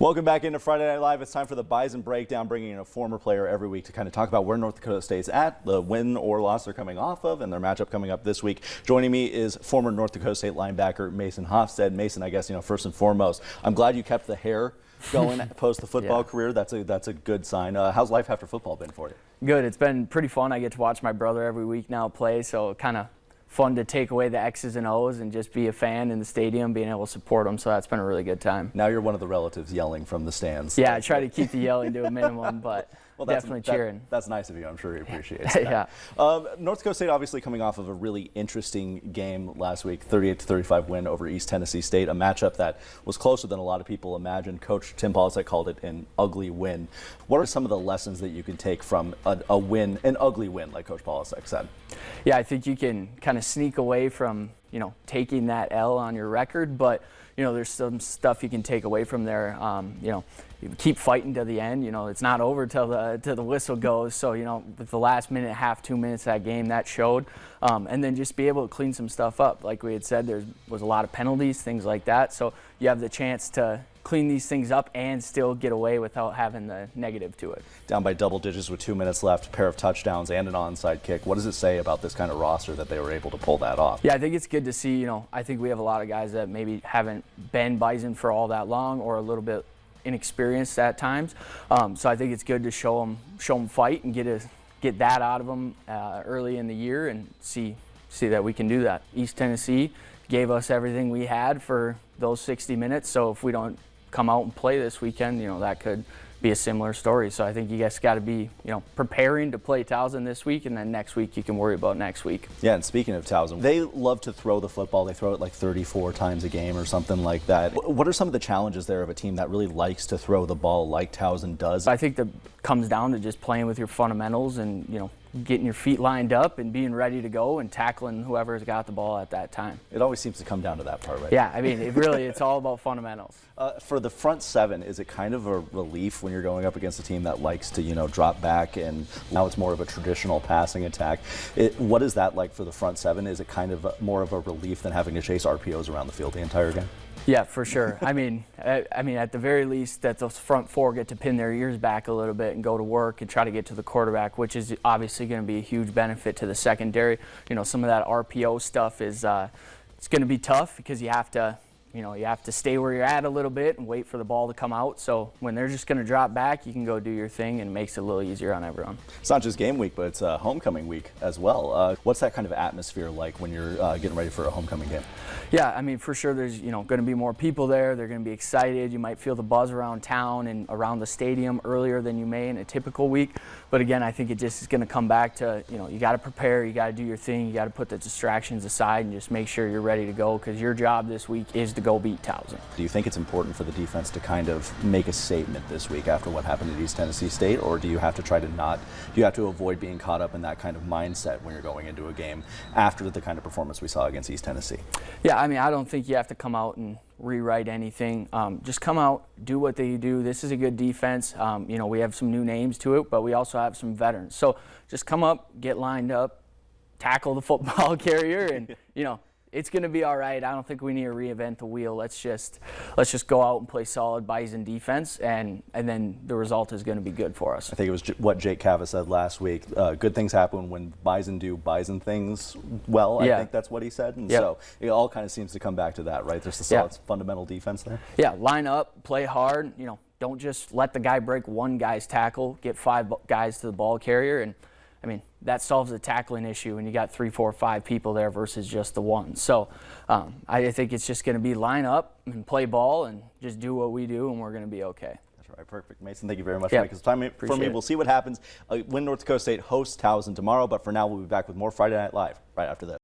Welcome back into Friday Night Live. It's time for the Bison Breakdown, bringing in a former player every week to kind of talk about where North Dakota State's at, the win or loss they're coming off of, and their matchup coming up this week. Joining me is former North Dakota State linebacker Mason Hofstad. Mason, I guess, first and foremost, I'm glad you kept the hair going post the football career. That's a good sign. How's life after football been for you? Good. It's been pretty fun. I get to watch my brother every week now play, so kind of fun to take away the X's and O's and just be a fan in the stadium, being able to support them. So that's been a really good time. Now you're one of the relatives yelling from the stands. Yeah, I try to keep the yelling to a minimum, but definitely cheering. That's nice of you. I'm sure he appreciates that. Yeah. North Dakota State obviously coming off of a really interesting game last week, 38-35 win over East Tennessee State, a matchup that was closer than a lot of people imagined. Coach Tim Polisek called it an ugly win. What are some of the lessons that you can take from a win, an ugly win, like Coach Polisek said? Yeah, I think you can kind of sneak away from, taking that L on your record, but there's some stuff you can take away from there. You keep fighting to the end. It's not over till the whistle goes. So with the last minute, half, 2 minutes of that game, that showed. And then just be able to clean some stuff up. Like we had said, there was a lot of penalties, things like that. So you have the chance to clean these things up and still get away without having the negative to it. Down by double digits with 2 minutes left, a pair of touchdowns and an onside kick. What does it say about this kind of roster that they were able to pull that off? Yeah, I think it's good to see. I think we have a lot of guys that maybe haven't been Bison for all that long or a little bit inexperienced at times. So I think it's good to show them fight and get that out of them early in the year and see that we can do that. East Tennessee gave us everything we had for those 60 minutes. So if we don't come out and play this weekend, that could be a similar story. So I think you guys got to be, preparing to play Towson this week, and then next week you can worry about next week. Yeah, and speaking of Towson, they love to throw the football. They throw it like 34 times a game or something like that. What are some of the challenges there of a team that really likes to throw the ball like Towson does? I think that comes down to just playing with your fundamentals and, getting your feet lined up and being ready to go and tackling whoever's got the ball at that time. It always seems to come down to that part, right? Yeah, I mean, it's all about fundamentals. For the front seven, is it kind of a relief when you're going up against a team that likes to, drop back, and now it's more of a traditional passing attack? What is that like for the front seven? Is it kind of more of a relief than having to chase RPOs around the field the entire game? Yeah, for sure. I mean, at the very least, that those front four get to pin their ears back a little bit and go to work and try to get to the quarterback, which is obviously going to be a huge benefit to the secondary. Some of that RPO stuff is it's going to be tough because you have to stay where you're at a little bit and wait for the ball to come out. So when they're just going to drop back, you can go do your thing, and it makes it a little easier on everyone. It's not just game week, but it's homecoming week as well. What's that kind of atmosphere like when you're getting ready for a homecoming game? Yeah, I mean, for sure there's going to be more people there. They're going to be excited. You might feel the buzz around town and around the stadium earlier than you may in a typical week. But again, I think it just is going to come back to, you got to prepare, you got to do your thing, you got to put the distractions aside and just make sure you're ready to go, because your job this week is to go beat Towson. Do you think it's important for the defense to kind of make a statement this week after what happened at East Tennessee State, or do you have to do you have to avoid being caught up in that kind of mindset when you're going into a game after the kind of performance we saw against East Tennessee? Yeah, I mean, I don't think you have to come out and rewrite anything. Just come out, do what they do. This is a good defense. We have some new names to it, but we also have some veterans. So just come up, get lined up, tackle the football carrier, and it's going to be all right. I don't think we need to reinvent the wheel. Let's just go out and play solid Bison defense, and then the result is going to be good for us. I think it was what Jake Cava said last week. Good things happen when Bison do Bison things well. Yeah. I think that's what he said. And so it all kind of seems to come back to that, right? There's a solid fundamental defense there. Yeah, line up, play hard. Don't just let the guy break one guy's tackle. Get 5 guys to the ball carrier, and I mean, that solves the tackling issue when you got 3, 4, 5 people there versus just the one. So I think it's just going to be line up and play ball and just do what we do, and we're going to be okay. That's right. Perfect. Mason, thank you very much for making some time for me. We'll see what happens when North Dakota State hosts Towson tomorrow, but for now, we'll be back with more Friday Night Live right after this.